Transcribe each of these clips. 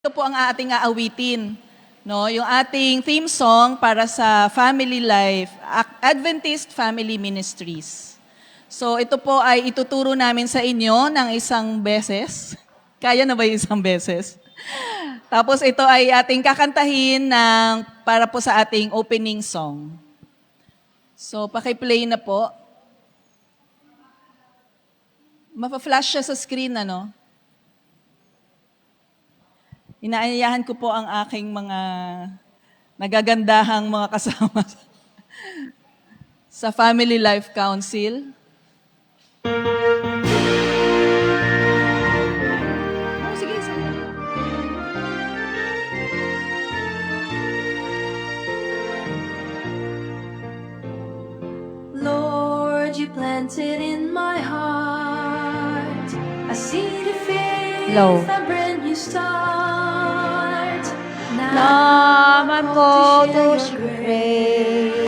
Ito po ang ating aawitin. No, yung ating theme song para sa Family Life, Adventist Family Ministries. So ito po ay ituturo namin sa inyo ng isang beses. Kaya na ba yung isang beses? Tapos ito ay ating kakantahin para po sa ating opening song. So paki-play na po. Mapa-flash siya sa screen, ano? Inaayahan ko po ang aking mga nagagandahang mga kasama sa Family Life Council. Oh, sige, sige. Lord, you planted in my heart a seed of faith, Low. a brand new start. Now I'm called to share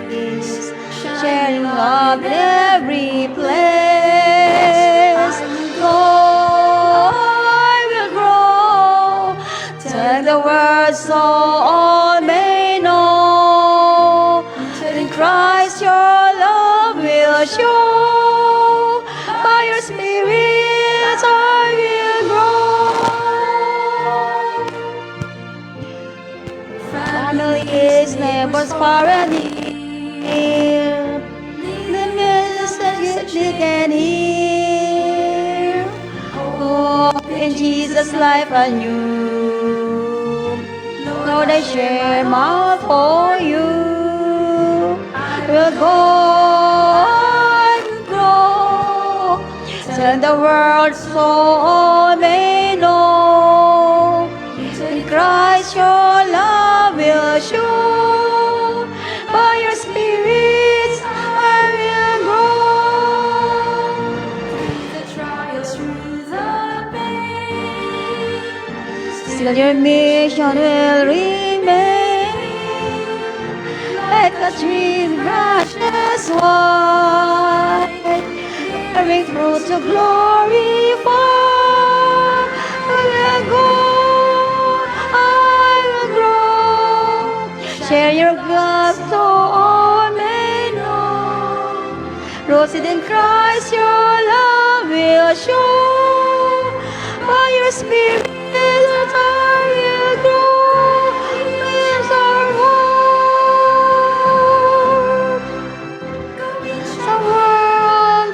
grace, sharing love in every place. I will grow, tell the world so all may know. In Christ your love will show, by your Spirit I will grow. Family is neighbors far and near, the message you can hear. Hope in Jesus' life anew. Lord, I share my for you. Will go and grow, tell the world so all may know. In Christ your love will show, by your Spirit I will grow. Through the trials, through the pain, Still your mission will remain, like a tree branches wide, bearing fruit to glorify. I will go, I will grow, share your love so all may know. Rooted in Christ, your love will show, by your Spirit I will grow. Is our hope. The world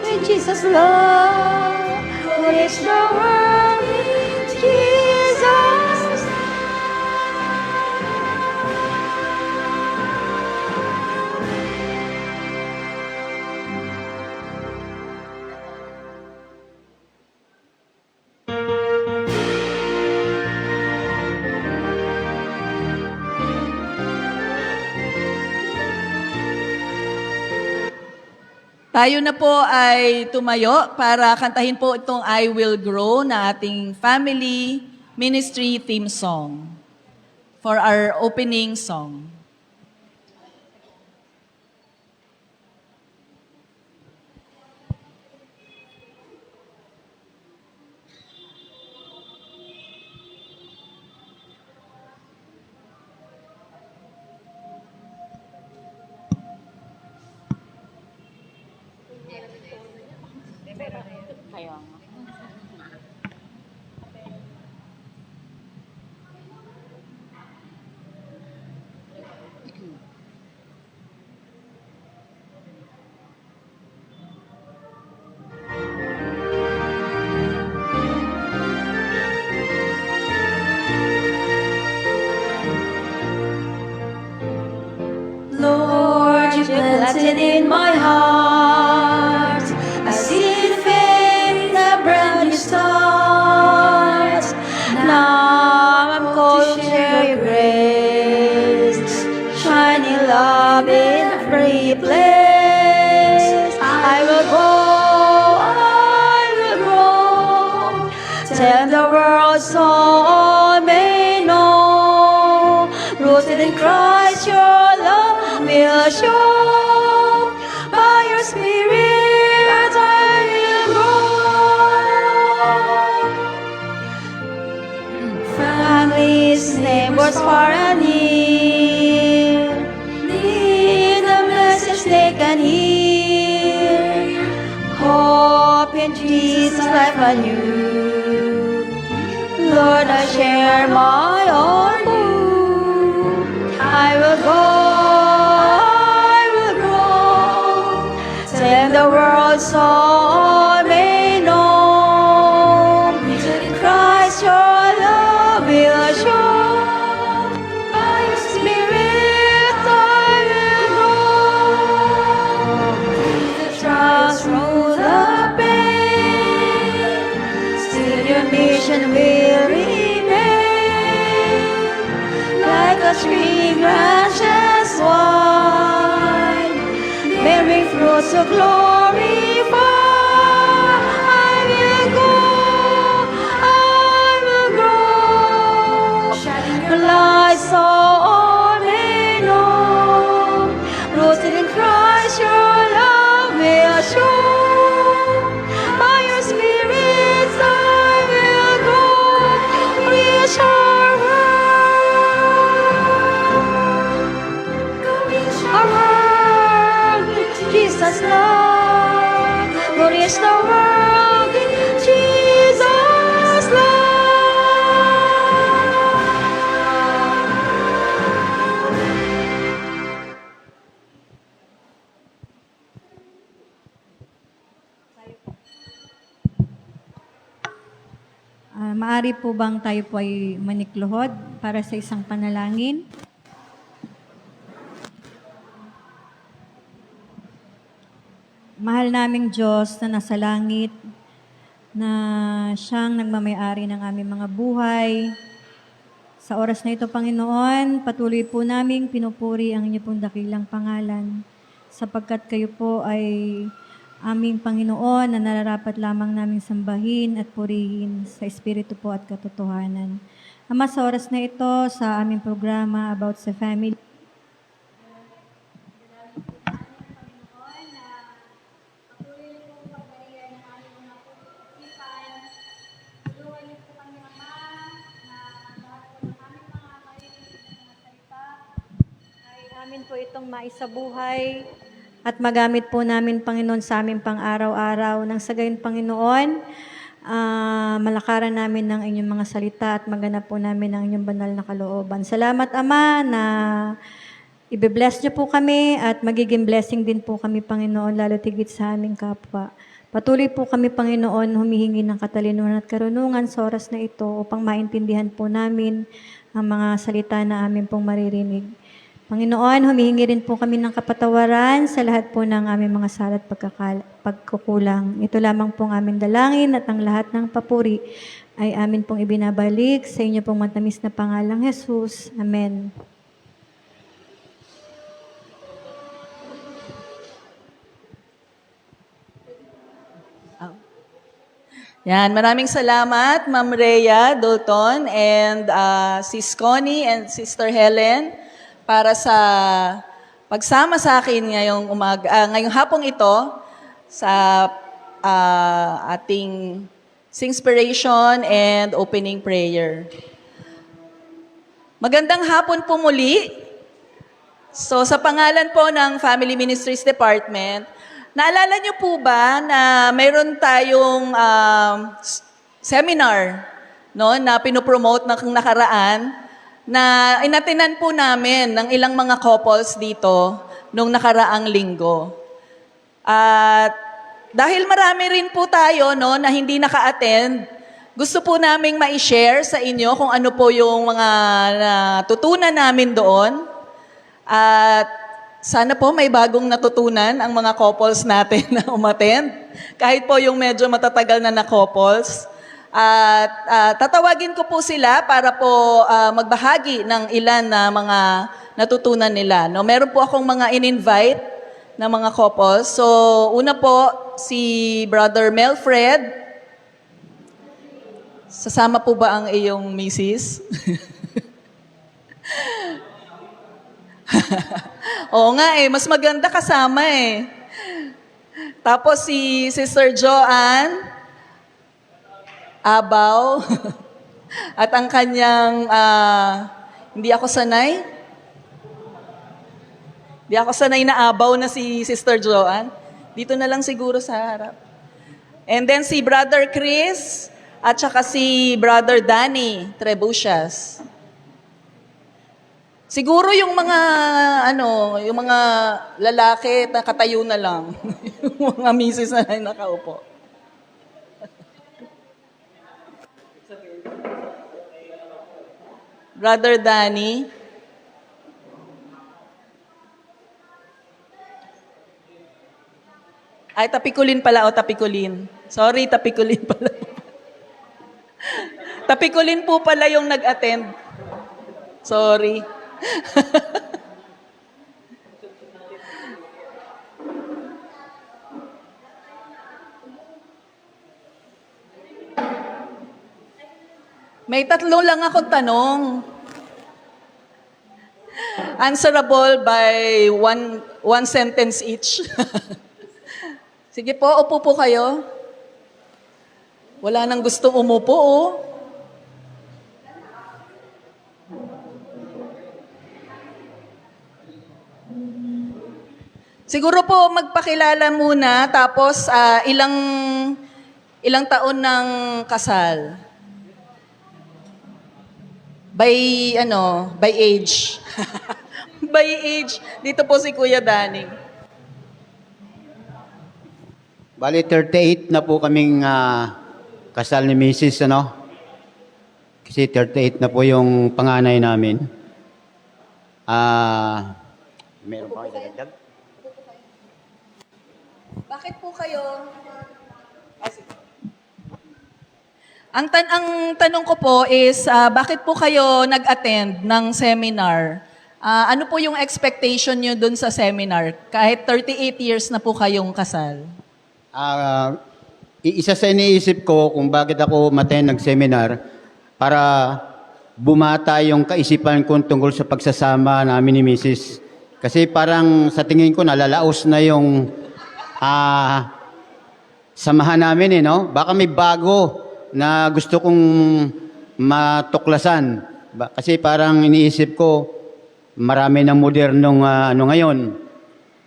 with Jesus' love, reach the world with Jesus' Tayo na po ay tumayo para kantahin po itong I Will Grow na ating Family Ministry theme song for our opening song. Lord, you planted in my heart a seed of faith, a brand new start. Now I'm called to share your grace, shining love in every place. I will go, I will grow, tell the world so all may know. Rooted in Christ, your love will show, by your Spirit I will grow. neighbors far and near need a message they can hear. Hope in Jesus, life anew. Lord, I share my own food. I will go, I will grow, till the world so all may know. Christ, your love will show. By your Spirit, I will grow. The trials through the pain, still your mission will remain. Like a tree branches wide, bearing fruits to glorify. I will go, I will grow, shining your light so all may know. Rooted in Christ, your love will show. By your Spirit, I will go, reach our world, Jesus' love, go reach the world, Jesus' love. Maari po bang tayo po ay manikluhod para sa isang panalangin? Mahal naming Diyos na nasa langit, na siyang nagmamayari ng aming mga buhay. Sa oras na ito, Panginoon, patuloy po naming pinupuri ang inyong pong dakilang pangalan, sapagkat kayo po ay aming Panginoon na nararapat lamang naming sambahin at purihin sa Espiritu po at katotohanan. Ama, sa oras na ito, sa aming programa about sa family, namin po itong maisabuhay at magamit po namin, Panginoon, sa aming pang-araw-araw. Nang sa gayon, Panginoon, malakaran namin ng inyong mga salita at maganap po namin ang inyong banal na kalooban. Salamat, Ama, na ibe-bless niyo po kami at magiging blessing din po kami, Panginoon, lalo tigit sa aming kapwa. Patuloy po kami, Panginoon, humihingi ng katalinuhan at karunungan sa oras na ito upang maintindihan po namin ang mga salita na amin pong maririnig. Panginoon, humihingi rin po kami ng kapatawaran sa lahat po ng aming mga sala at pagkukulang. Ito lamang pong aming dalangin at ang lahat ng papuri ay amin pong ibinabalik sa inyo pong matamis na pangalang Jesus. Amen. Yan, maraming salamat, Ma'am Rhea Dalton and Sis Connie and Sister Helen para sa pagsama sa akin ngayong hapong ito sa ating Singspiration and opening prayer. Magandang hapon po muli. So sa pangalan po ng Family Ministries Department, naalala niyo po ba na mayroon tayong seminar na pinopromote ng nakaraan na inatinan po namin ng ilang mga couples dito nung nakaraang linggo. At dahil marami rin po tayo na hindi naka-attend, gusto po naming ma-share sa inyo kung ano po yung mga natutunan namin doon. At sana po may bagong natutunan ang mga couples natin na umattend. Kahit po yung medyo matatagal na couples. At tatawagin ko po sila para po magbahagi ng ilan na mga natutunan nila. Meron po akong mga in-invite na mga couples. So, una po, si Brother Melfred. Sasama po ba ang iyong misis? Oo nga mas maganda kasama Tapos si Sister Joanne Abaw. At ang kanyang, hindi ako sanay. Hindi ako sanay na abaw na si Sister Joanne. Dito na lang siguro sa harap. And then si Brother Chris at saka si Brother Danny Trebusias. Siguro yung mga yung mga lalaki nakatayo na lang. Yung mga misis na nakaupo. Brother Danny. Ay, tapikulin pala o tapikulin. Sorry, tapikulin pala. Tapikulin po pala yung nag-attend. Sorry. May tatlo lang akong tanong. Answerable by one sentence each. Sige po, upo po kayo. Wala nang gustong umupo, oh. Siguro po magpakilala muna, tapos ilang taon ng kasal? By age. By age. Dito po si Kuya Danny. Bali, 38 na po kaming kasal ni Mrs. Kasi 38 na po yung panganay namin. Meron pa kayo dagdag? Bakit po kayo? Ang tanong ko po is, bakit po kayo nag-attend ng seminar? Ano po yung expectation nyo dun sa seminar? Kahit 38 years na po kayong kasal. Isa sa iniisip ko kung bakit ako nag-seminar para bumata yung kaisipan ko tungkol sa pagsasama namin ni Mrs. Kasi parang sa tingin ko nalalaos na yung samahan namin no? Baka may bago na gusto kong matuklasan. Kasi parang iniisip ko marami ng modernong ngayon.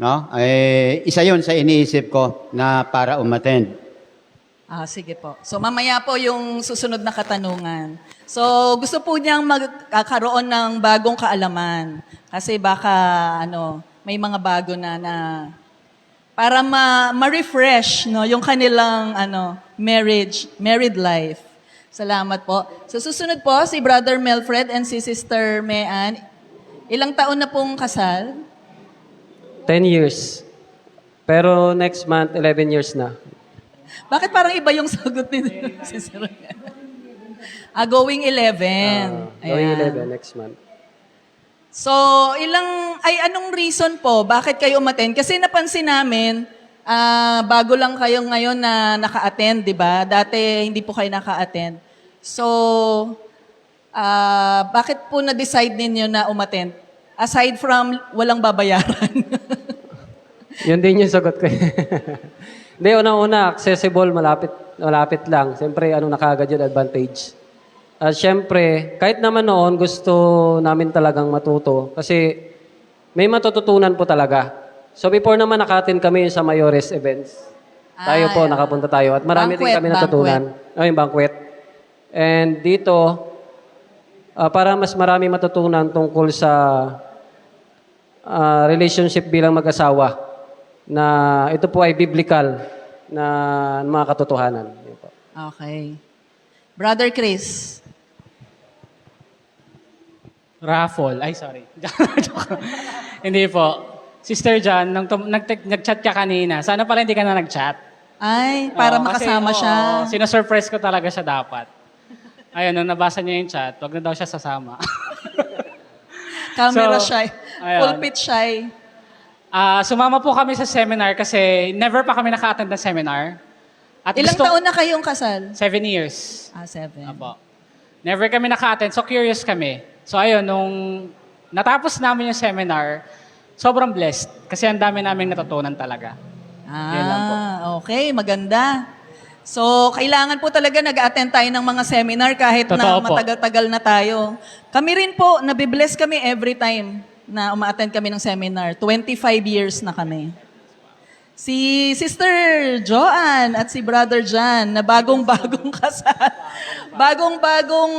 No? Isa yon sa iniisip ko na para umattend. Sige po. So mamaya po yung susunod na katanungan. So gusto po niyang magkaroon ng bagong kaalaman. Kasi baka may mga bago na para ma-refresh yung kanilang married life. Salamat po. So susunod po si Brother Melfred and si Sister Mean. Ilang taon na pong kasal? 10 years. Pero next month, 11 years na. Bakit parang iba yung sagot ni Sister? Going 11. Going Ayan. 11 next month. So, anong reason po? Bakit kayo umattend? Kasi napansin namin, bago lang kayo ngayon na naka-attend, di ba? Dati hindi po kayo naka-attend. So, bakit po na-decide ninyo na umattend? Aside from walang babayaran. Yun din yung sagot ko. Hindi, unang-una, accessible, malapit lang. Siyempre, nakagad yun, advantage. At siyempre, kahit naman noon, gusto namin talagang matuto. Kasi may matututunan po talaga. So before naman nakatin kami sa Mayores events. Tayo po, nakapunta tayo. At marami din kami natutunan. Yung banquet. And dito, para mas marami matutunan tungkol sa relationship bilang mag-asawa na ito po ay biblical na mga katotohanan. Okay. Brother Chris. Raffle. Ay, sorry. Hindi po. Sister John, nag-chat ka kanina. Sana pala hindi ka na nag-chat. Ay, para makasama siya. Sinasurprise ko talaga siya dapat. Ayun, nung nabasa niya yung chat, wag na daw siya sasama. Camera So, shy. ayun. Pulpit shy. Sumama po kami sa seminar kasi never pa kami naka-attend ng seminar. At Ilang taon na kayong kasal? 7 years. 7. Apo. Never kami naka-attend, so curious kami. So ayun, nung natapos namin yung seminar, sobrang blessed kasi ang dami namin natutunan talaga. Yun lang po. Okay, maganda. So, kailangan po talaga nag-attend tayo ng mga seminar kahit na Totoo po. matagal-tagal na tayo. Kami rin po, nabibless kami every time na uma-attend kami ng seminar. 25 years na kami. Si Sister Joanne at si Brother John na bagong-bagong kasal. Bagong-bagong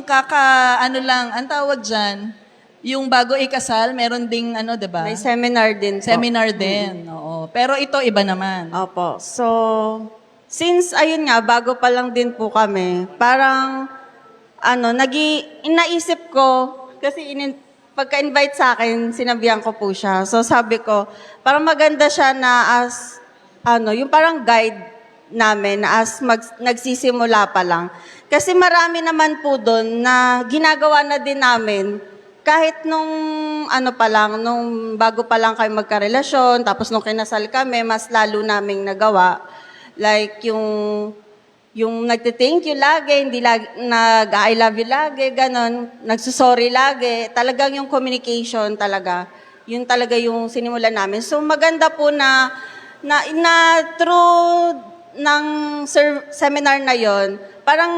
ang tawag dyan, yung bago ikasal, meron ding diba? May seminar din po. Seminar din, oo. Pero ito iba naman. Opo. So, since ayun nga, bago pa lang din po kami, parang, inaisip ko, kasi pagka-invite sa akin, sinabihan ko po siya. So, sabi ko, parang maganda siya na yung parang guide namin na nagsisimula pa lang. Kasi marami naman po doon na ginagawa na din namin kahit nung nung bago pa lang kayo magkarelasyon, tapos nung kinasal kami, mas lalo naming nagawa. Like yung nagte-thank you lagi, hindi lagi, I love you lagi, ganon, nagsusorry lagi. Talagang yung communication talaga, yun talaga yung sinimulan namin. So maganda po na through ng seminar na yon, parang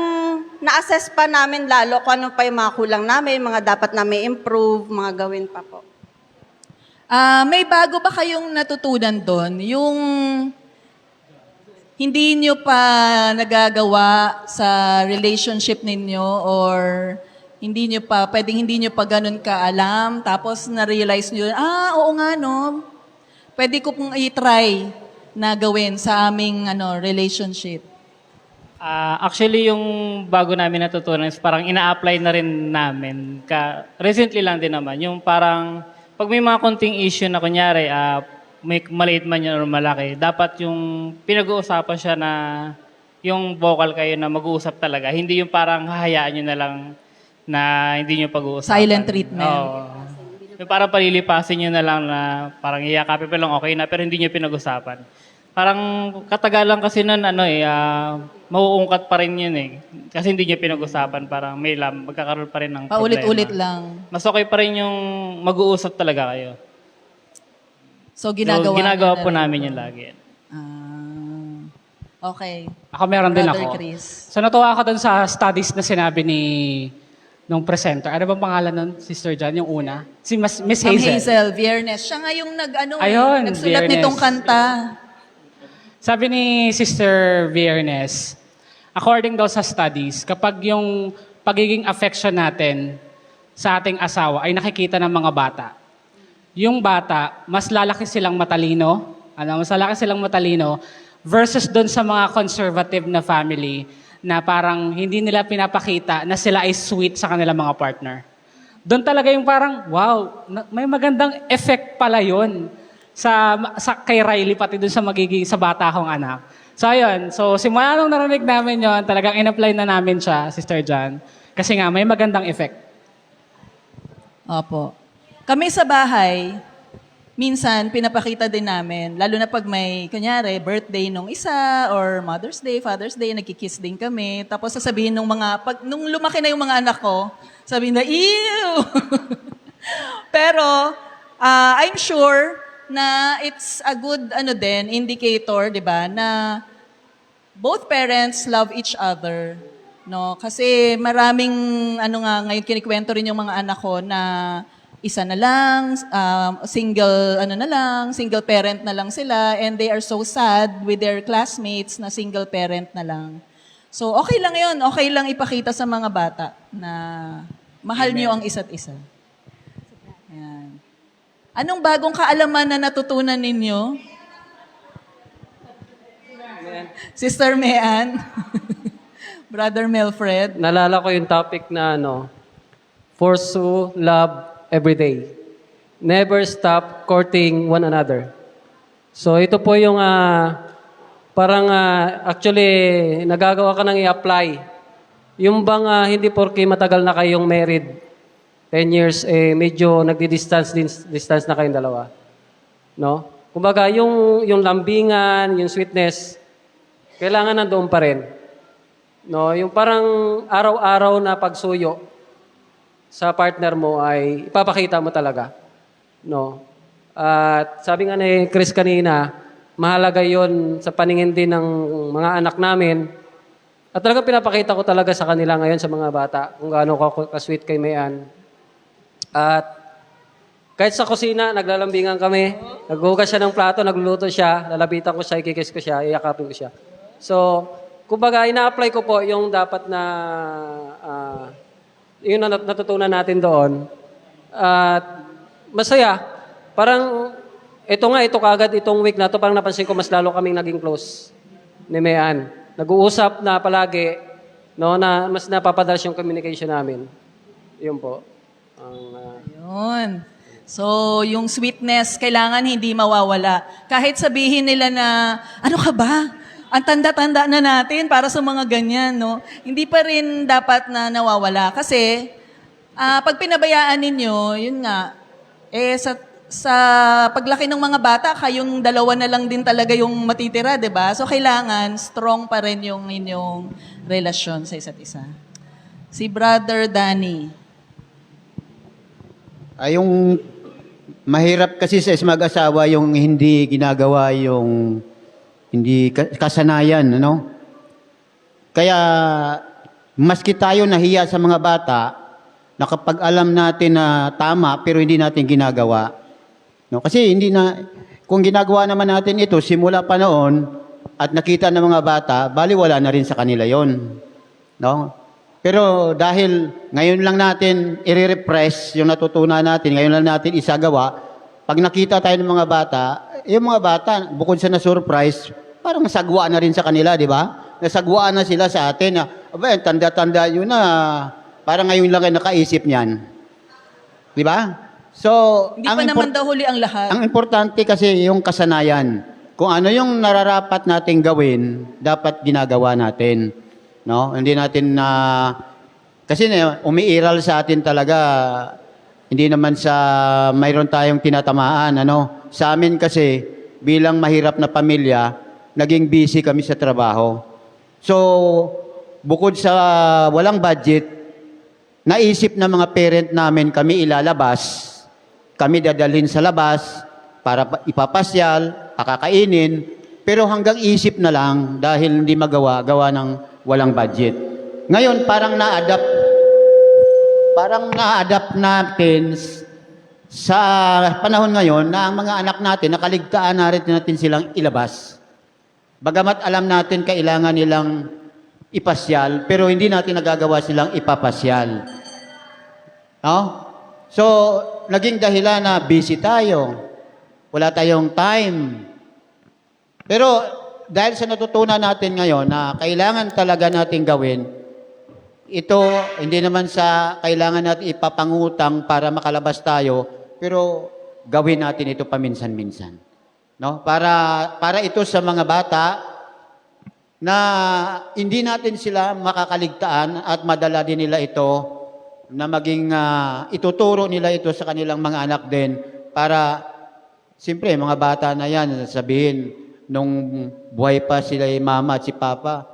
na-assess pa namin lalo kung ano pa yung mga kulang namin, mga dapat namin improve, mga gawin pa po. May bago ba kayong natutunan doon? Yung hindi nyo pa nagagawa sa relationship ninyo or pwedeng hindi nyo pa ganun kaalam, tapos na-realize nyo, oo nga no, pwede ko pong i-try na gawin sa aming relationship. Actually, yung bago namin natutunan is parang ina-apply na rin namin. Recently lang din naman. Yung parang, pag may mga konting issue na kunyari, may maliit man yun or malaki, dapat yung pinag-uusapan siya na yung vocal kayo na mag-uusap talaga. Hindi yung parang hahayaan nyo na lang na hindi nyo pag-uusapan. Silent treatment. Oo. Yung parang palilipasin nyo na lang na parang iyakapin pa lang okay na pero hindi nyo pinag-usapan. Parang katagalan kasi nun, mauungkat pa rin yun eh. Kasi hindi nyo pinag-usapan, parang magkakaroon pa rin ng problema. Paulit-ulit lang. Mas okay pa rin yung mag-uusap talaga kayo. So, ginagawa ginagawa nyo po na rin. namin yung lagi. Okay. Ako meron din Brother ako. Chris. So natuwa ako dun sa studies na sinabi nung presenter. Ano bang pangalan nun, Sister John, yung una? Si Miss Ma'am Hazel. Hazel, Viernes. Siya nga yung Ayun, nagsulat Viernes. nitong kanta. Sabi ni Sister Viernes, according daw sa studies, kapag yung pagiging affection natin sa ating asawa ay nakikita ng mga bata, yung bata, mas lalaki silang matalino, versus doon sa mga conservative na family na parang hindi nila pinapakita na sila ay sweet sa kanilang mga partner. Doon talaga yung parang, wow, may magandang effect pala yun sa kay Riley, pati doon sa bata kong anak. So ayun, simula nung narinig namin yon, talagang in-apply na namin siya, Sister John, kasi nga may magandang effect. Opo. Kami sa bahay, minsan pinapakita din namin, lalo na pag may, kunyari, birthday nung isa or Mother's Day, Father's Day, nagkikiss din kami. Tapos sasabihin nung nung lumaki na yung mga anak ko, sabihin na, ew! Pero, I'm sure na it's a good indicator, 'di ba, na both parents love each other, no? Kasi maraming ngayon kinikwento rin yung mga anak ko na isa na lang, single parent na lang sila, and they are so sad with their classmates na single parent na lang. So okay lang 'yun, okay lang ipakita sa mga bata na mahal niyo ang isa't isa. Yan. Anong bagong kaalaman na natutunan ninyo? Sister Mean, Brother Melfred. Nalala ko yung topic na pursue love every day. Never stop courting one another. So ito po yung actually nagagawa ka nang i-apply. Yung bang hindi porke matagal na kayong married, 10 years, medyo nagdi-distance na kayong dalawa. No? Kumbaga, yung lambingan, yung sweetness, kailangan nandoon pa rin. No? Yung parang araw-araw na pagsuyo sa partner mo ay ipapakita mo talaga. No? At sabi nga ni Chris kanina, mahalaga yon sa paningin din ng mga anak namin. At talaga pinapakita ko talaga sa kanila ngayon sa mga bata kung gaano ko ka-sweet kay Mayan. At kahit sa kusina, naglalambingan kami. Naghugas siya ng plato, nagluluto siya, lalapitan ko siya, ikikis ko siya, iyakapin ko siya. So, kumbaga, ina-apply ko po yung dapat na, yung natutunan natin doon. At masaya. Parang, ito kagad, itong week na to, parang napansin ko mas lalo kaming naging close ni Mayan. Nag-uusap na palagi, no, na mas napapadalas yung communication namin. Yun po. Yun. So, yung sweetness, kailangan hindi mawawala. Kahit sabihin nila na, ano ka ba? Ang tanda-tanda na natin para sa mga ganyan, no? Hindi pa rin dapat na nawawala. Kasi, pag pinabayaan ninyo, yun nga, sa paglaki ng mga bata, kayong dalawa na lang din talaga yung matitira, di ba? So, kailangan strong pa rin yung inyong relasyon sa isa't isa. Si Brother Danny. Yung mahirap kasi sa mag-asawa yung hindi ginagawa yung hindi kasanayan, ano? Kaya maski tayo nahiya sa mga bata, na kapag alam natin na tama pero hindi natin ginagawa, no? Kasi hindi na, kung ginagawa naman natin ito simula pa noon at nakita ng mga bata, bali wala na rin sa kanila yon, no? Pero dahil ngayon lang natin i-repress yung natutunan natin, ngayon lang natin isagawa, pag nakita tayo ng mga bata, yung mga bata, bukod sa na-surprise, parang nasagwa na rin sa kanila, di ba? Nasagwaan na sila sa atin na, aba, tanda-tanda yun na, parang ngayon lang kayo nakaisip niyan. Di ba? So, Hindi pa naman daw huli ang lahat. ang importante kasi yung kasanayan. Kung ano yung nararapat nating gawin, dapat ginagawa natin. No? Hindi natin na kasi umiiral sa atin talaga, hindi naman sa mayroon tayong tinatamaan, ano? Sa amin kasi bilang mahirap na pamilya, naging busy kami sa trabaho. So, bukod sa walang budget, naisip ng mga parent namin kami ilalabas, kami dadalhin sa labas para ipapasyal, pakakainin, pero hanggang isip na lang dahil hindi gawa ng walang budget. Ngayon, parang na-adapt natin sa panahon ngayon na ang mga anak natin, nakaligtaan na rin natin silang ilabas. Bagamat alam natin kailangan nilang ipasyal, pero hindi natin nagagawa silang ipapasyal. No? So, naging dahilan na busy tayo. Wala tayong time. Pero, dahil sa natutunan natin ngayon na kailangan talaga natin gawin, ito, hindi naman sa kailangan natin ipapangutang para makalabas tayo, pero gawin natin ito paminsan-minsan. No? Para ito sa mga bata na hindi natin sila makakaligtaan at madala din nila ito na maging ituturo nila ito sa kanilang mga anak din para, siyempre, mga bata na yan, sabihin, nung buhay pa sila yung mama at si papa,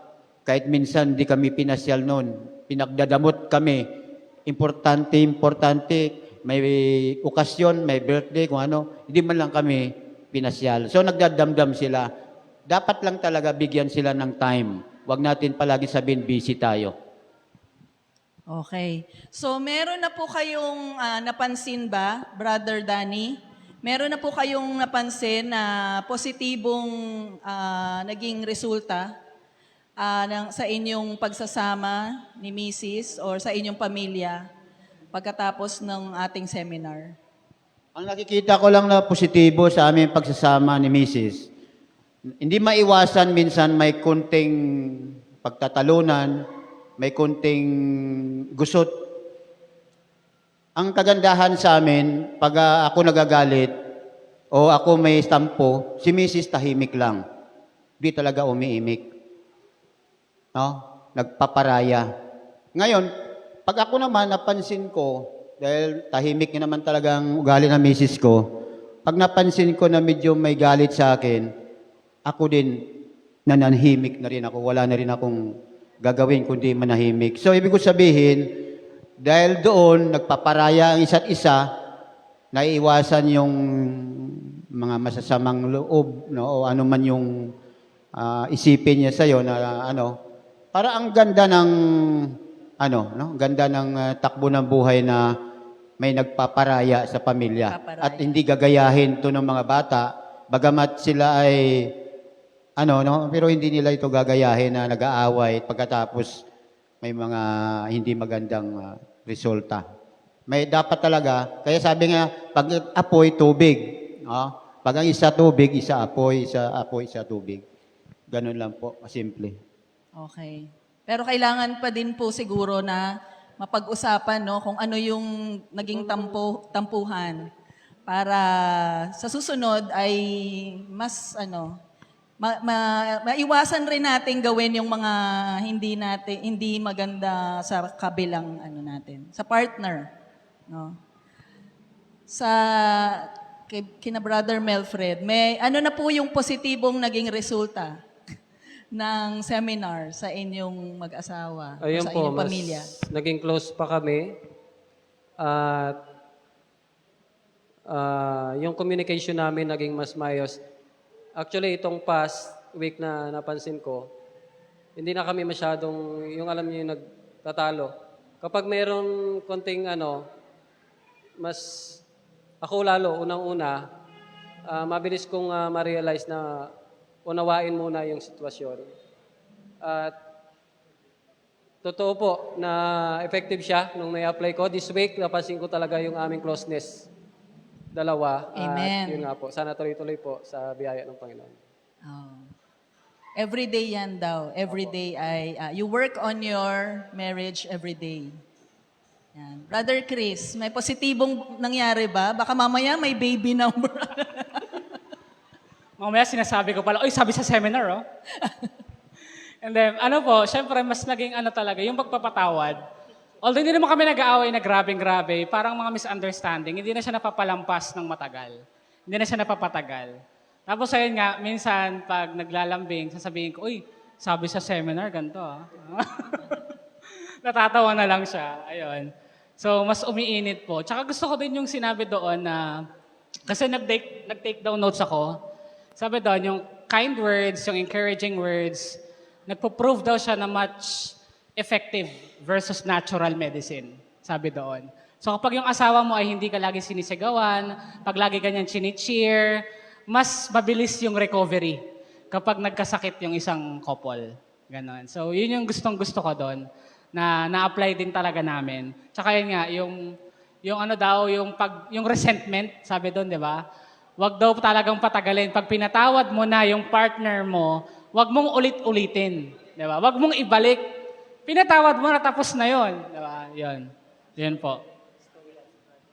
kahit minsan di kami pinasyal noon, pinagdadamot kami, importante, may okasyon, may birthday, kung ano, hindi man lang kami pinasyal. So nagdadamdam sila. Dapat lang talaga bigyan sila ng time. Huwag natin palagi sabihin busy tayo. Okay. So, meron na po kayong napansin ba, Brother Danny? Meron na po kayong napansin na positibong naging resulta sa inyong pagsasama ni Mrs. or sa inyong pamilya pagkatapos ng ating seminar? Ang nakikita ko lang na positibo sa aming pagsasama ni Mrs., hindi maiwasan minsan may kunting pagtatalunan, may kunting gusot. Ang kagandahan sa amin, pag ako nagagalit o ako may stampo, si Mrs. tahimik lang. Di talaga umiimik. No? Nagpaparaya. Ngayon, pag ako naman napansin ko, dahil tahimik niya naman talagang ugali ng Mrs. ko, pag napansin ko na medyo may galit sa akin, ako din nananahimik na rin ako. Wala na rin akong gagawin kundi manahimik. So, ibig ko sabihin, dahil doon, nagpaparaya ang isa't isa, naiiwasan yung mga masasamang loob, no, o ano man yung isipin niya sa'yo na para ang ganda ng ganda ng takbo ng buhay na may nagpaparaya sa pamilya. Paparaya. At hindi gagayahin to ng mga bata, bagamat sila ay pero hindi nila ito gagayahin na nag-aaway pagkatapos may mga hindi magandang resulta. May dapat talaga, kaya sabi nga, pag apoy, tubig. Pag ang isa tubig, isa apoy, isa tubig. Ganun lang po, simple. Okay. Pero kailangan pa din po siguro na mapag-usapan, no, kung ano yung naging tampuhan para sa susunod ay mas maiwasan rin natin gawin yung mga hindi maganda sa kabilang natin, sa partner, no. Sa kina Brother Melfred, may na po yung positibong naging resulta ng seminar sa inyong mag-asawa o Ayun sa po, inyong pamilya? naging close pa kami. At yung communication namin naging mas maayos. Actually, itong past week na napansin ko, hindi na kami masyadong, yung alam niyo yung nagtatalo. Kapag mayroong konting mas, ako lalo, unang-una, mabilis kong ma-realize na unawain muna yung sitwasyon. At totoo po na effective siya nung na-apply ko. This week, napansin ko talaga yung aming closeness. Dalawa. Amen. At yun nga po, sana tuloy-tuloy po sa biyaya ng Panginoon. Oh. Everyday yan daw. Everyday ay, you work on your marriage every day. Yan. Brother Chris, may positibong nangyari ba? Baka mamaya may baby number. Mamaya sinasabi ko pala, oy, sabi sa seminar, oh. And then, syempre, mas naging talaga, yung pagpapatawad. Although hindi naman kami nag-aaway na grabeng-grabe, parang mga misunderstanding, hindi na siya napapalampas ng matagal. Hindi na siya napapatagal. Tapos ayun nga, minsan, pag naglalambing, sasabihin ko, uy, sabi sa seminar, ganito, ah. Natatawa na lang siya. Ayun. So, mas umiinit po. Tsaka gusto ko din yung sinabi doon na, kasi nag-take down notes ako, sabi doon, yung kind words, yung encouraging words, nagpo-prove daw siya na much effective versus natural medicine. Sabi doon. So kapag yung asawa mo ay hindi ka lagi sinisigawan, pag lagi ganyan chini-cheer, mas mabilis yung recovery kapag nagkasakit yung isang couple. Ganon. So yun yung gustong-gusto ko doon, na na-apply din talaga namin. Tsaka yun nga, yung resentment, sabi doon, di ba? Wag daw talagang patagalin. Pag pinatawad mo na yung partner mo, wag mong ulit-ulitin. Di ba? Wag mong ibalik. Pinatawad mo na, tapos na yun. Di ba? Yun. Yun po.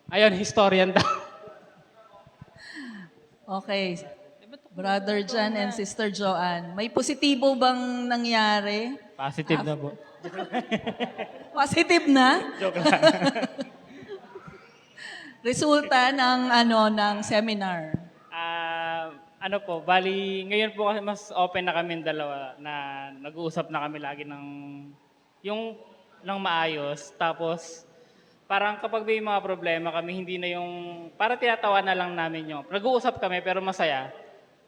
Ayun, historian daw. Okay. Brother John and Sister Joanne, may positibo bang nangyari? Positive na po. Positive na? Joke lang. Resulta ng seminar. Bali, ngayon po kasi mas open na kami dalawa na nag-uusap na kami lagi ng maayos. Tapos, parang kapag may mga problema kami, hindi na yung, para tinatawa na lang namin yung, nag-uusap kami pero masaya.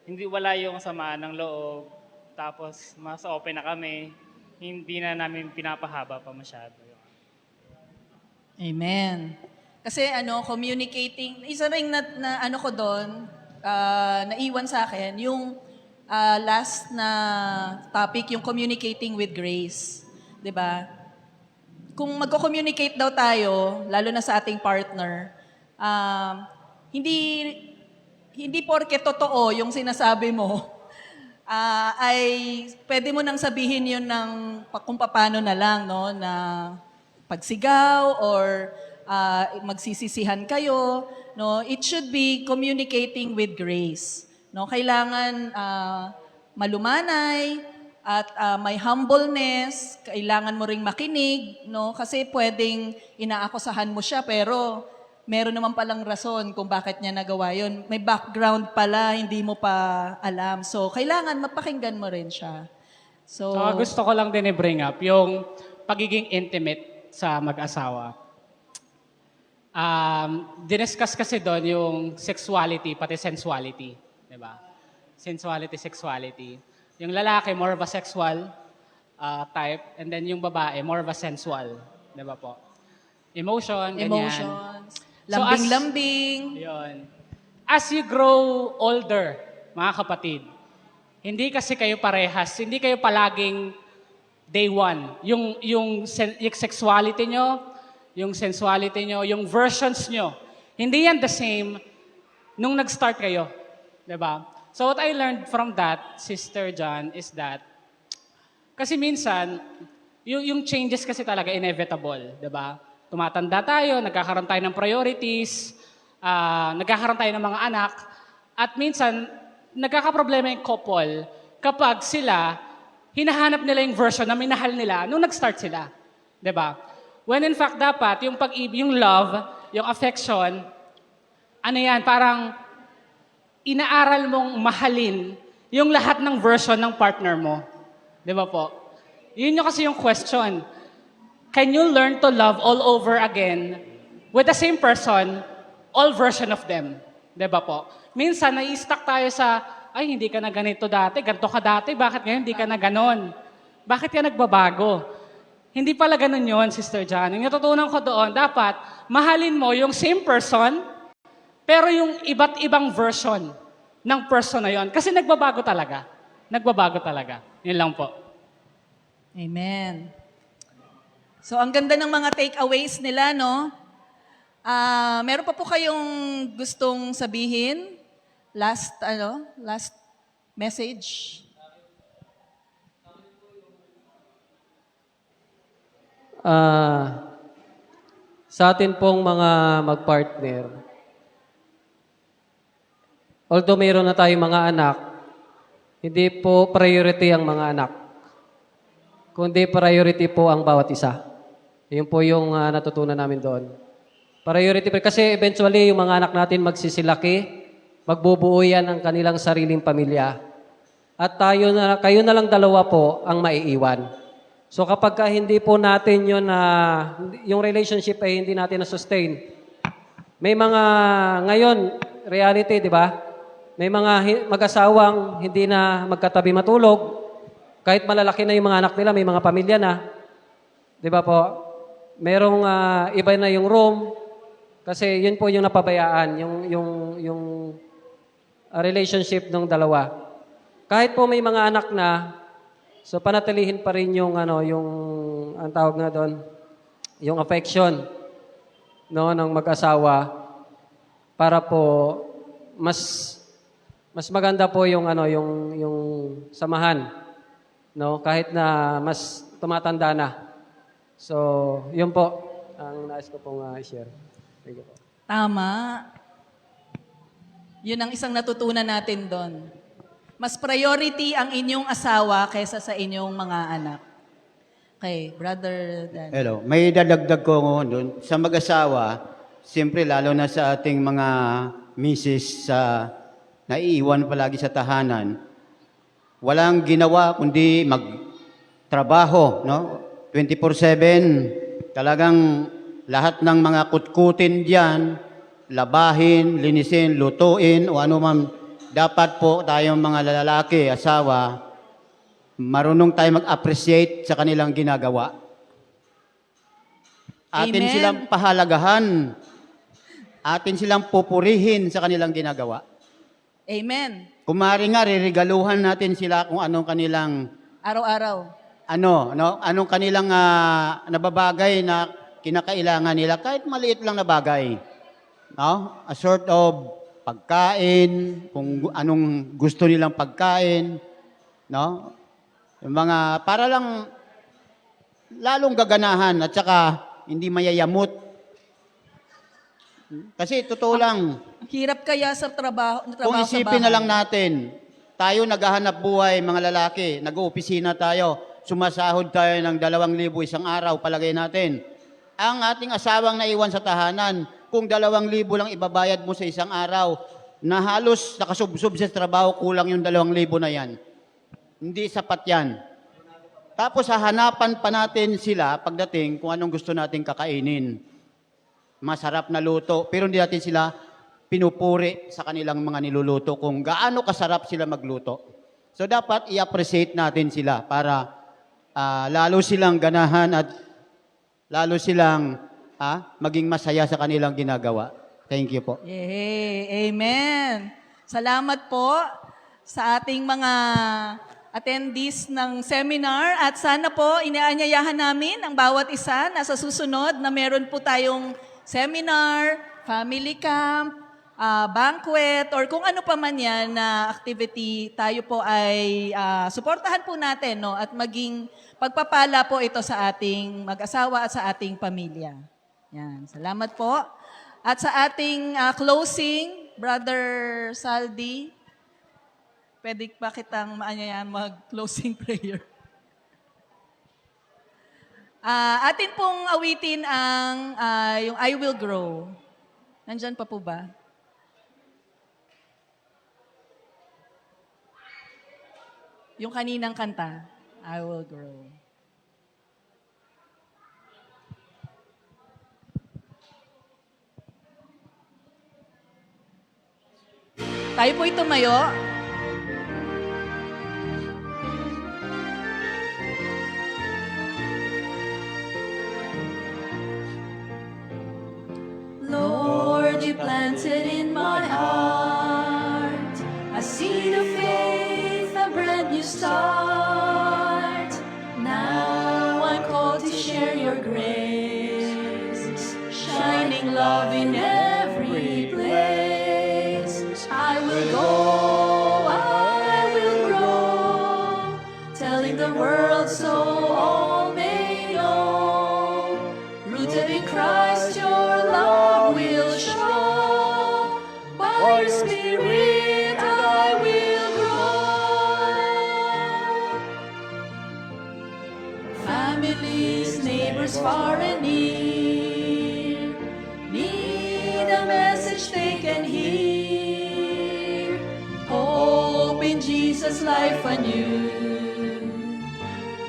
Hindi wala yung samaan ng loob. Tapos, mas open na kami. Hindi na namin pinapahaba pa masyado. Amen. Kasi communicating, isa ring na ko doon, naiwan sa akin, yung last na topic, yung communicating with grace. 'Di ba? Kung magko-communicate daw tayo, lalo na sa ating partner, hindi porke totoo yung sinasabi mo, ay pwede mo nang sabihin yun kung paano na lang, no? Na pagsigaw or magsisisihan kayo, no? It should be communicating with grace, no? Kailangan malumanay at may humbleness, kailangan mo ring makinig, no? Kasi pwedeng inaakusahan mo siya pero meron naman palang rason kung bakit niya nagawa yun. May background pala, hindi mo pa alam. So, kailangan mapakinggan mo rin siya. So, Gusto ko lang din i-bring up yung pagiging intimate sa mag-asawa. diniscuss kasi doon yung sexuality, pati sensuality. Diba? Sensuality, sexuality. Yung lalaki, more of a sexual type, and then yung babae, more of a sensual. Diba po? Emotion, ganyan. Emotions, So, lambing-lambing. Yun. As you grow older, mga kapatid, hindi kasi kayo parehas, hindi kayo palaging day one. Yung sexuality nyo, yung sensuality nyo, yung versions nyo, hindi yan the same nung nag-start kayo. Diba? So what I learned from that, Sister John, is that, kasi minsan, yung changes kasi talaga inevitable. Diba? Tumatanda tayo, nagkakaroon tayo ng priorities, nagkakaroon tayo ng mga anak, at minsan, nagkakaproblema yung couple kapag sila, hinahanap nila yung version na minahal nila nung nag-start sila. 'Di ba? When in fact, dapat yung pag-ibig, yung love, yung affection, ano yan, parang inaaral mong mahalin yung lahat ng version ng partner mo. 'Di ba po? Yun yung kasi yung question. Can you learn to love all over again with the same person, all version of them? 'Di ba po? Minsan, nai-stuck tayo sa, ay, hindi ka na ganito dati, ganito ka dati, bakit ngayon hindi ka na ganon? Bakit ka nagbabago? Hindi pala ganon yun, Sister John. Yung natutunan ko doon, dapat mahalin mo yung same person, pero yung iba't ibang version ng person na yon. Kasi nagbabago talaga. Nagbabago talaga. Yun lang po. Amen. So, ang ganda ng mga takeaways nila, no? Meron pa po kayong gustong sabihin? Last message? Sa atin pong mga mag-partner, although mayroon na tayong mga anak, hindi po priority ang mga anak, kundi priority po ang bawat isa. Yun po yung natutunan namin doon. Priority po, kasi eventually yung mga anak natin magsisilaki, magbubuo yan ang kanilang sariling pamilya. At kayo na lang dalawa po ang maiiwan. So kapag hindi po natin yun yung relationship ay hindi natin na-sustain. May mga, ngayon, reality, di ba? May mga mag-asawang hindi na magkatabi matulog. Kahit malalaki na yung mga anak nila, may mga pamilya na. Di ba po? Merong iba na yung room. Kasi yun po yung napabayaan, yung relationship ng dalawa. Kahit po may mga anak na, so panatilihin pa rin yung ang tawag nga doon, yung affection ng mag-asawa para po mas maganda po yung samahan, no, kahit na mas tumatanda na. So, yun po ang nais ko pong i-share. Thank you po. Tama. Yun ang isang natutunan natin doon. Mas priority ang inyong asawa kaysa sa inyong mga anak. Okay, Brother Dan. Hello. May dadagdag ko doon. Sa mag-asawa, siyempre lalo na sa ating mga misis naiiwan palagi sa tahanan, walang ginawa kundi magtrabaho, no? 24/7, talagang lahat ng mga kutkutin diyan, labahin, linisin, lutuin, o ano man, dapat po tayong mga lalaki, asawa, marunong tayo mag-appreciate sa kanilang ginagawa. Atin Amen. silang pahalagahan. Atin silang pupurihin sa kanilang ginagawa. Amen. Kung maaari nga, riregaluhan natin sila kung anong kanilang, Araw-araw. anong kanilang nababagay na kinakailangan nila, kahit maliit lang na bagay. No? A sort of pagkain, kung anong gusto nilang pagkain, no? Yung mga, para lang lalong gaganahan at saka hindi mayayamot. Kasi totoo lang, Ang hirap kaya sa trabaho kung sa isipin na bahay. lang natin, tayo naghahanap buhay, mga lalaki, nag-oopisina tayo, sumasahod tayo ng 2,000 isang araw, palagay natin. Ang ating asawang naiwan sa tahanan, kung 2,000 lang ibabayad mo sa isang araw, na halos nakasubsob sa trabaho, kulang yung 2,000 na yan. Hindi sapat yan. Tapos hahanapan pa natin sila pagdating kung anong gusto nating kakainin. masarap na luto, pero hindi natin sila pinupuri sa kanilang mga niluluto kung gaano kasarap sila magluto. So dapat i-appreciate natin sila para lalo silang ganahan at lalo silang maging masaya sa kanilang ginagawa. Thank you po. Yay! Amen! Salamat po sa ating mga attendees ng seminar at sana po inaanyayahan namin ang bawat isa na sa susunod na meron po tayong seminar, family camp, banquet, or kung ano pa man yan na activity, tayo po ay suportahan po natin, no? At maging pagpapala po ito sa ating mag-asawa at sa ating pamilya. Yan. Salamat po. At sa ating closing, Brother Saldi, pwede ba kitang maanyayan mag-closing prayer? Atin pong awitin ang yung I Will Grow. Nandyan pa po ba? Yung kaninang kanta, I Will Grow. Tayo po'y tumayo. Lord, you planted in my heart a seed of faith, a brand new start. Now I'm called to share your grace, shining love in every place. I will go, I will grow, telling the world so all may know. Rooted in Christ, your love will show. By your Spirit, I will grow. Families, neighbors, far and near, need a message they can hear. Hope in Jesus, life anew.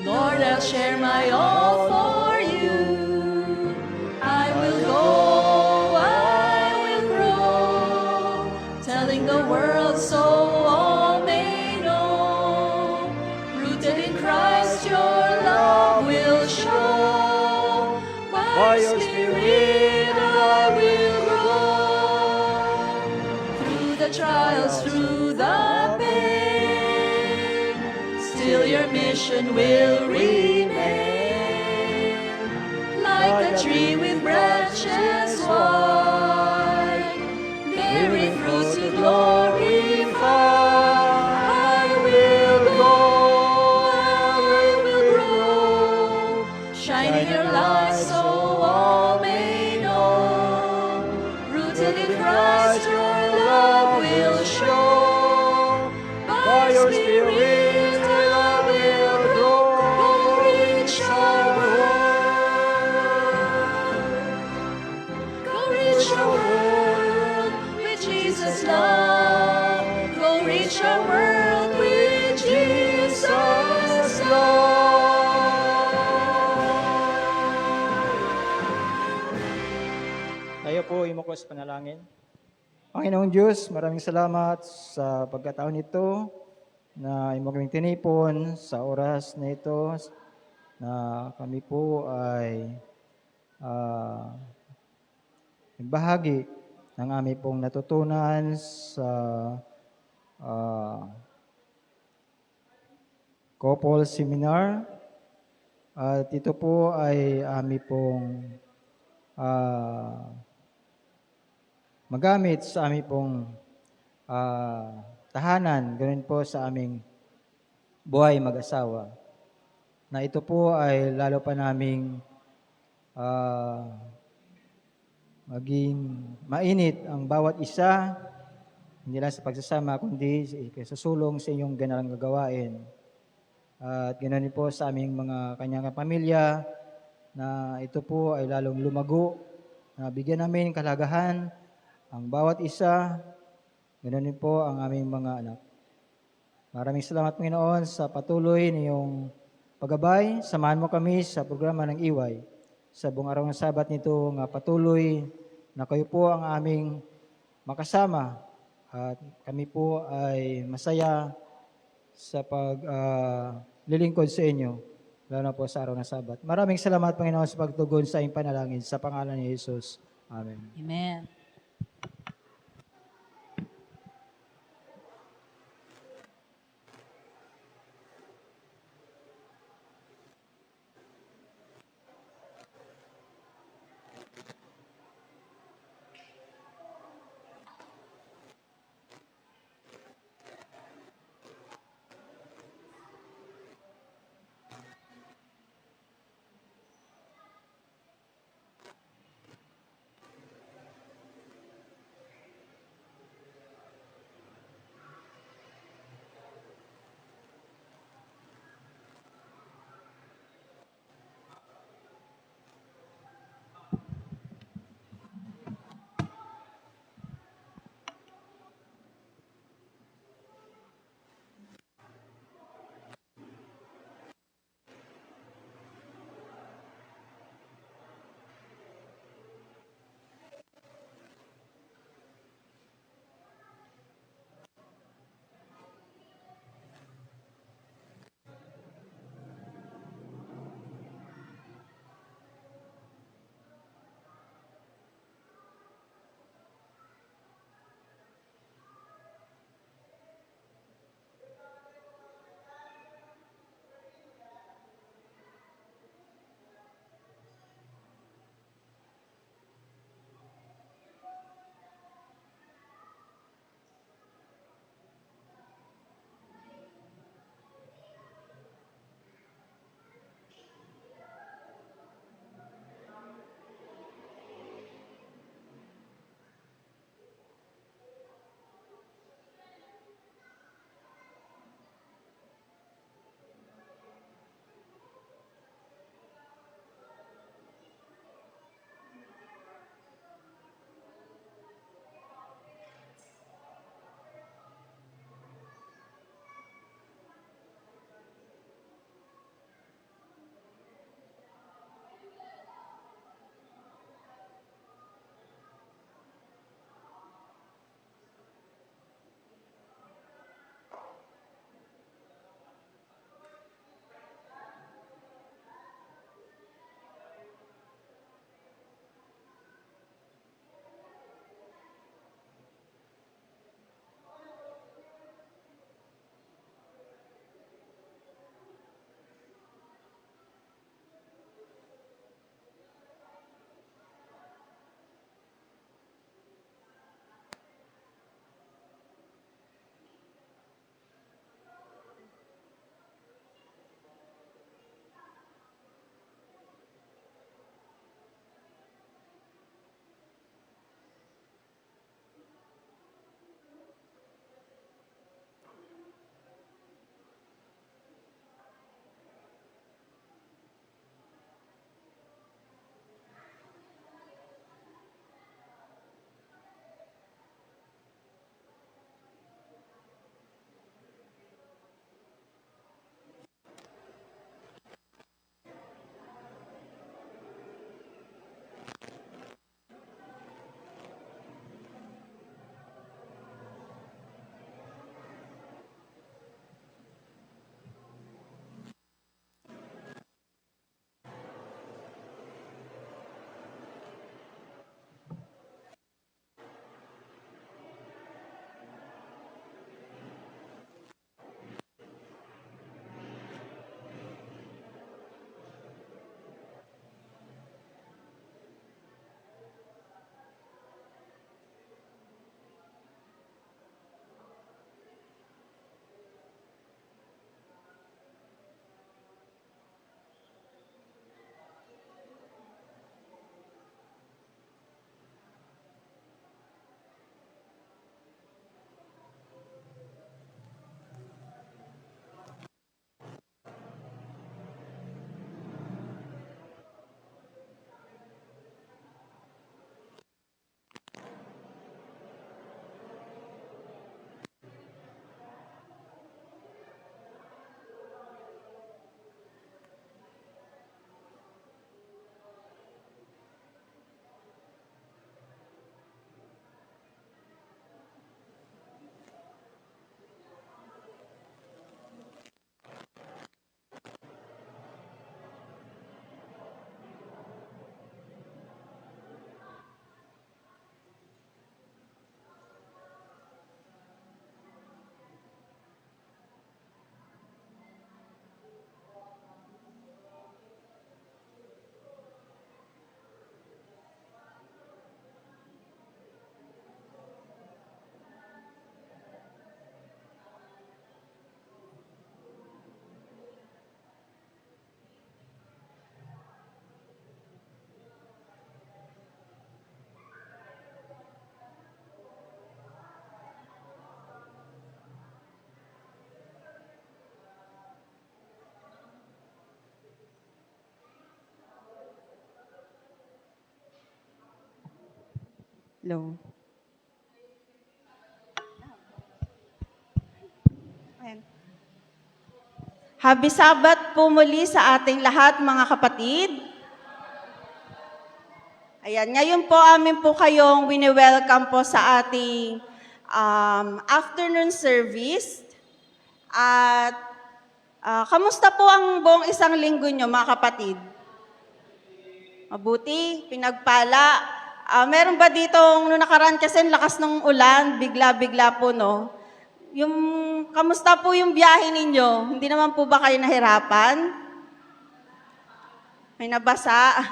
Lord, I'll share my all for you. I will go, I will grow, telling the world so all may know. Rooted in Christ, your love will show. By your Spirit, I will grow. Through the trials, through the pain, still your mission will remain. Like a tree with branches wide, bearing fruits to glorify. I will go, I will grow, shining your light so all may know. Rooted in Christ, your love will show. By your Spirit, I will grow. Go reach our world. Go reach our world with Jesus' love. Go reach our world with Jesus' love. Tayo po imukos panalangin. Panginoong Diyos, maraming salamat sa pagkataon nito na imo kaming tinipon sa oras na ito na kami po ay bahagi ng aming pong natutunan sa couple seminar. At ito po ay aming pong magamit sa aming pong tahanan, ganoon po sa aming buhay mag-asawa. Na ito po ay lalo pa naming maging mainit ang bawat isa, hindi lang sa pagsasama, kundi sa sulong sa inyong ganalang gagawain. At ganoon po sa aming mga kanyang pamilya, na ito po ay lalong lumago, na bigyan namin kalagahan ang bawat isa, ganoon din po ang aming mga anak. Maraming salamat, Panginoon, sa patuloy niyong paggabay. Samahan mo kami sa programa ng Iway. Sa buong araw ng Sabat nito, nga patuloy na kayo po ang aming makasama at kami po ay masaya sa paglilingkod sa inyo, lalo na po sa araw ng Sabat. Maraming salamat, Panginoon, sa pagtugon sa iyong panalangin. Sa pangalan ni Jesus. Amen. Amen. Low. Ayan. Happy Sabat po muli sa ating lahat, mga kapatid. Ayan, ngayon po amin po kayong wini-welcome po sa ating afternoon service. At kamusta po ang buong isang linggo nyo, mga kapatid? Mabuti, pinagpala. Meron ba dito, nung nakaraan kasi ang lakas ng ulan, bigla-bigla po, no? Kamusta po yung biyahe ninyo? Hindi naman po ba kayo nahirapan? May nabasa?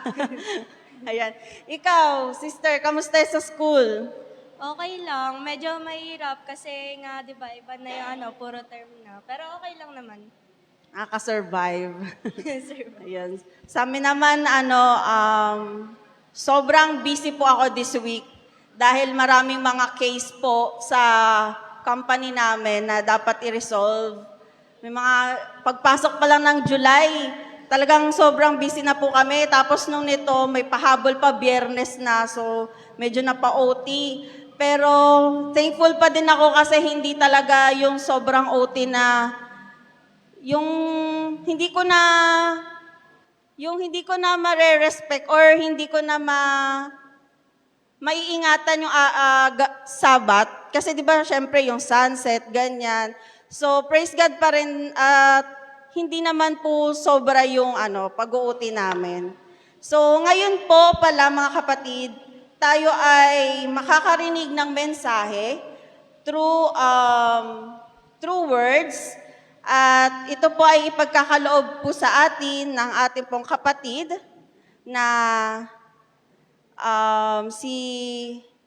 Ayan. Ikaw, sister, kamusta sa school? Okay lang. Medyo mahirap kasi nga, di ba, iba na yung puro term na. Pero okay lang naman. Nakasurvive. Ayan. Sa amin naman, sobrang busy po ako this week dahil maraming mga case po sa company namin na dapat i-resolve. May mga pagpasok pa lang ng July, talagang sobrang busy na po kami. Tapos nung nito, may pahabol pa, Biyernes na, so medyo napa-OT. Pero thankful pa din ako kasi hindi talaga yung sobrang OT na yung hindi ko na mare-respect or hindi ko na maiingatan yung Sabat kasi 'di ba syempre yung sunset ganyan. So praise God pa rin at hindi naman po sobra yung pag-uuti namin. So ngayon po pala mga kapatid, tayo ay makakarinig ng mensahe through words. At ito po ay ipagkakaloob po sa atin ng ating pong kapatid na si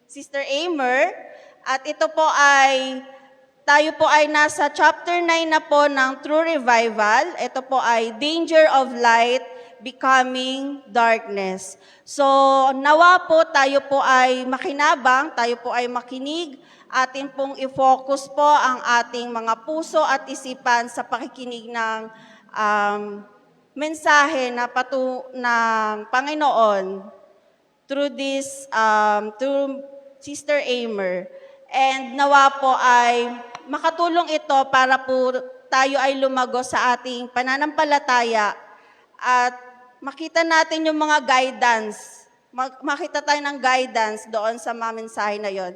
Sister Amer. At ito po tayo po ay nasa chapter 9 na po ng True Revival. Ito po ay Danger of Light, Becoming Darkness. So, nawa po tayo po ay makinabang, tayo po ay makinig, atin pong i-focus po ang ating mga puso at isipan sa pakikinig ng mensahe ng Panginoon through through Sister Amer. And nawa po ay makatulong ito para po tayo ay lumago sa ating pananampalataya at makita natin yung mga guidance. Makita tayo ng guidance doon sa mga mensahe na yon.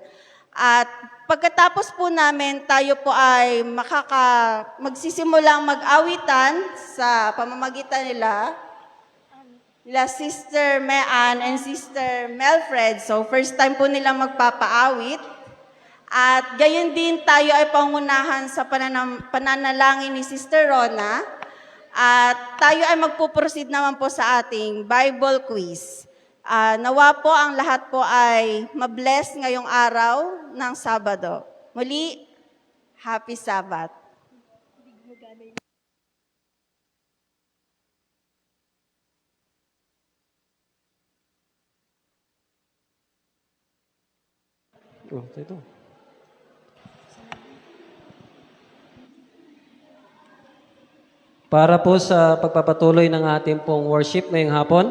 At pagkatapos po namin, tayo po ay magsisimulang mag-awitan sa pamamagitan nila Sister Mean and Sister Melfred. So first time po nilang magpapaawit. At gayon din tayo ay pangunahan sa pananalangin ni Sister Rona. At tayo ay magpuproceed naman po sa ating Bible quiz. Nawa po ang lahat po ay mabless ngayong araw ng Sabado. Muli, Happy Sabbath. Ito. Para po sa pagpapatuloy ng ating pong worship ngayong hapon,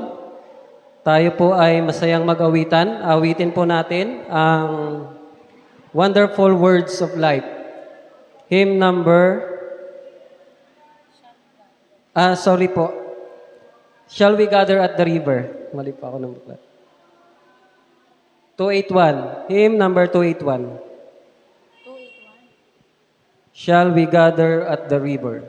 tayo po ay masayang mag-awitan. Awitin po natin ang Wonderful Words of Life. Hymn number... sorry po. Shall we gather at the river? Mali pa ako ng buklat. 281. Hymn number 281. Shall we gather at the river?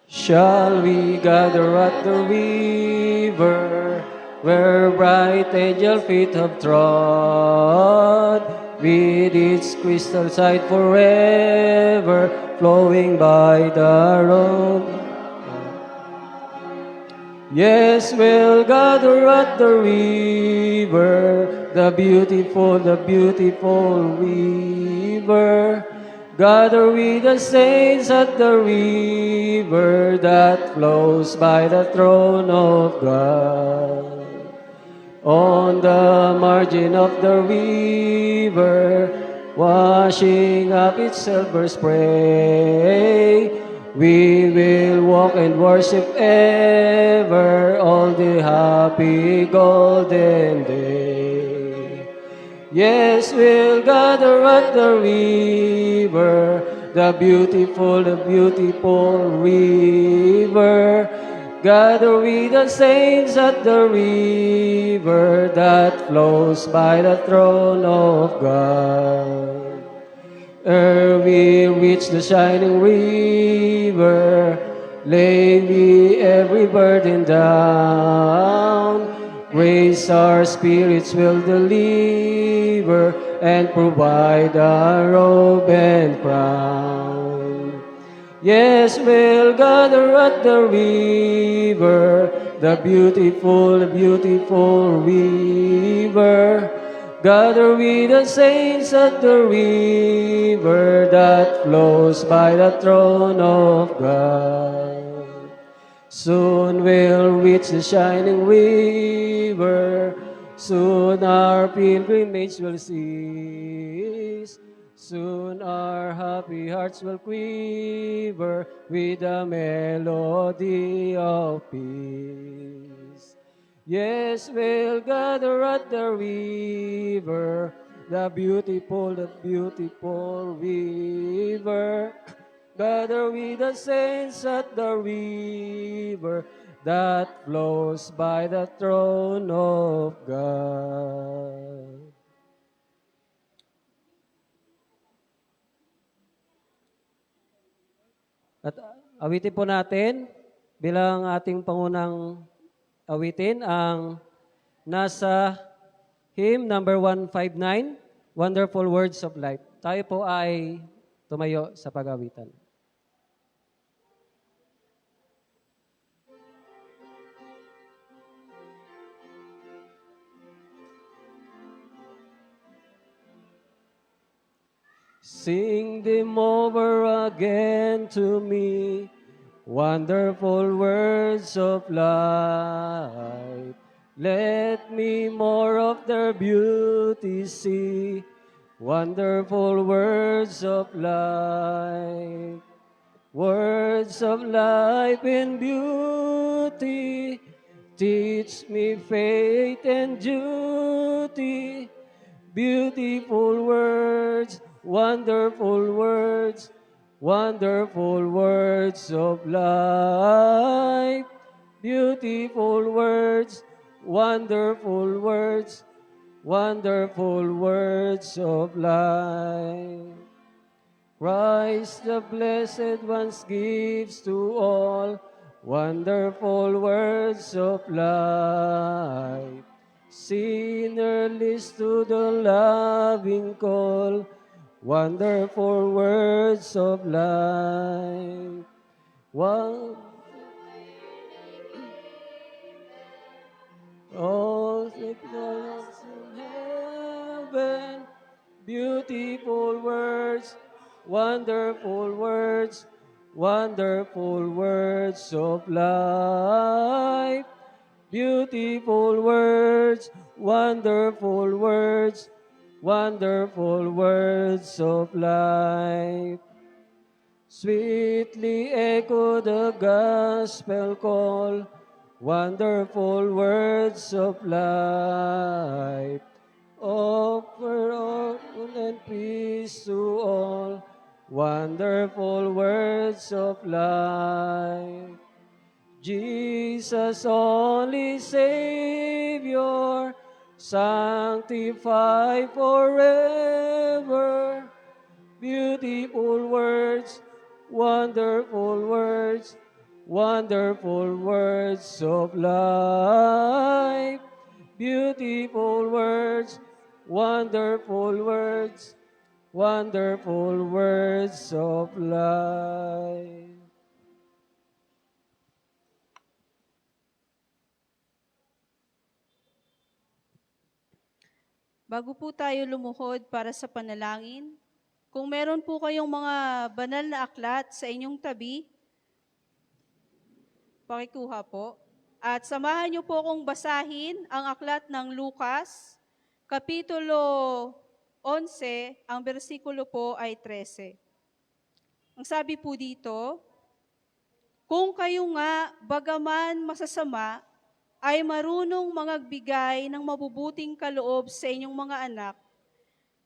Shall we gather at the river, where bright angel feet have trod, with its crystal sight forever, flowing by the road? Yes, we'll gather at the river, the beautiful river. Gather with the saints at the river that flows by the throne of God. on the margin of the river, washing up its silver spray. We will walk and worship ever all the happy golden day. Yes, we'll gather at the river, the beautiful river. Gather with the saints at the river that flows by the throne of God. Ere we reach the shining river, lay we every burden down. Grace our spirits will deliver and provide a robe and crown. Yes, we'll gather at the river, the beautiful river. Gather with the saints at the river that flows by the throne of God. Soon we'll reach the shining river, soon our pilgrimage will cease. Soon our happy hearts will quiver with the melody of peace. Yes, we'll gather at the river, the beautiful river. Gather with the saints at the river that flows by the throne of God. At awitin po natin bilang ating pangunang awitin ang nasa hymn number 159, Wonderful Words of Life. Tayo po ay tumayo sa pag-awitan. Sing them over again to me, wonderful words of life. Let me more of their beauty see, wonderful words of life. Words of life and beauty, teach me faith and duty. Beautiful words, wonderful words, wonderful words of life. Beautiful words, wonderful words, wonderful words of life. Christ the Blessed Ones gives to all wonderful words of life. Sinner list to the loving call, wonderful words of life. All the clouds in heaven, beautiful words, wonderful words, wonderful words of life. Beautiful words, wonderful words, wonderful words of life. Sweetly echo the gospel call, wonderful words of life. Offer all and peace to all, wonderful words of life. Jesus, only Savior, sanctified forever. Beautiful words, wonderful words, wonderful words of life. Beautiful words, wonderful words, wonderful words of life. Bago po tayo lumuhod para sa panalangin, kung meron po kayong mga banal na aklat sa inyong tabi, pakikuha po. At samahan niyo po akong basahin ang aklat ng Lucas, Kapitulo 11, ang bersikulo po ay 13. Ang sabi po dito, kung kayo nga, bagaman masasama, ay marunong mangagbigay ng mabubuting kaloob sa inyong mga anak,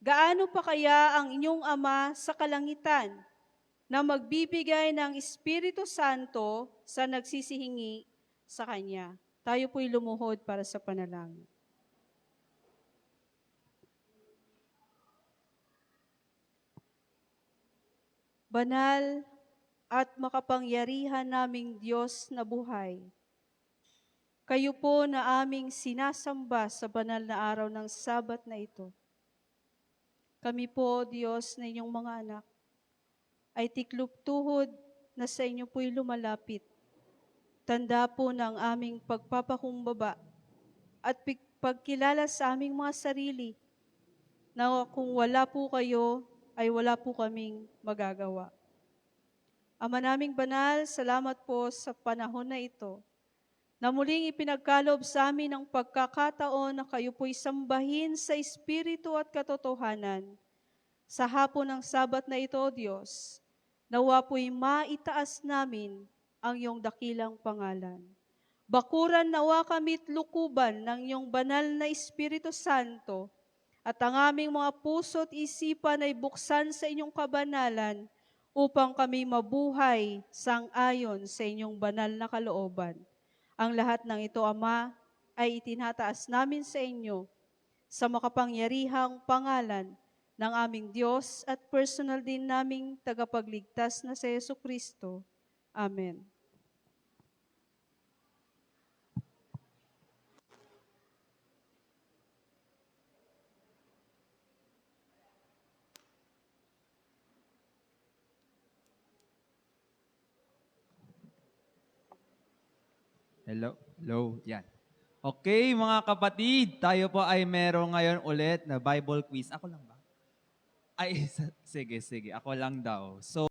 gaano pa kaya ang inyong Ama sa kalangitan na magbibigay ng Espiritu Santo sa nagsisihingi sa Kanya? Tayo po'y lumuhod para sa panalangin. Banal at makapangyarihan naming Diyos na buhay, kayo po na aming sinasamba sa banal na araw ng Sabat na ito. Kami po, Diyos na inyong mga anak, ay tiklop tuhod na sa inyo po'y lumalapit. Tanda po ng aming pagpapakumbaba at pagkilala sa aming mga sarili na kung wala po kayo, ay wala po kaming magagawa. Ama naming banal, salamat po sa panahon na ito na muling ipinagkaloob sa amin ang pagkakataon na kayo po'y sambahin sa espiritu at katotohanan. Sa hapon ng Sabat na ito, O Diyos, nawa po'y maitaas namin ang iyong dakilang pangalan. Bakuran nawa kami't lukuban ng iyong banal na Espiritu Santo at ang aming mga puso't isipan ay buksan sa inyong kabanalan upang kami mabuhay sang-ayon sa inyong banal na kalooban. Ang lahat ng ito, Ama, ay itinataas namin sa inyo sa makapangyarihang pangalan ng aming Diyos at personal din naming tagapagligtas na si Jesucristo. Amen. Hello? Hello? Yan. Okay, mga kapatid, tayo po ay meron ngayon ulit na Bible quiz. Ako lang ba? Ay, sige, ako lang daw. So,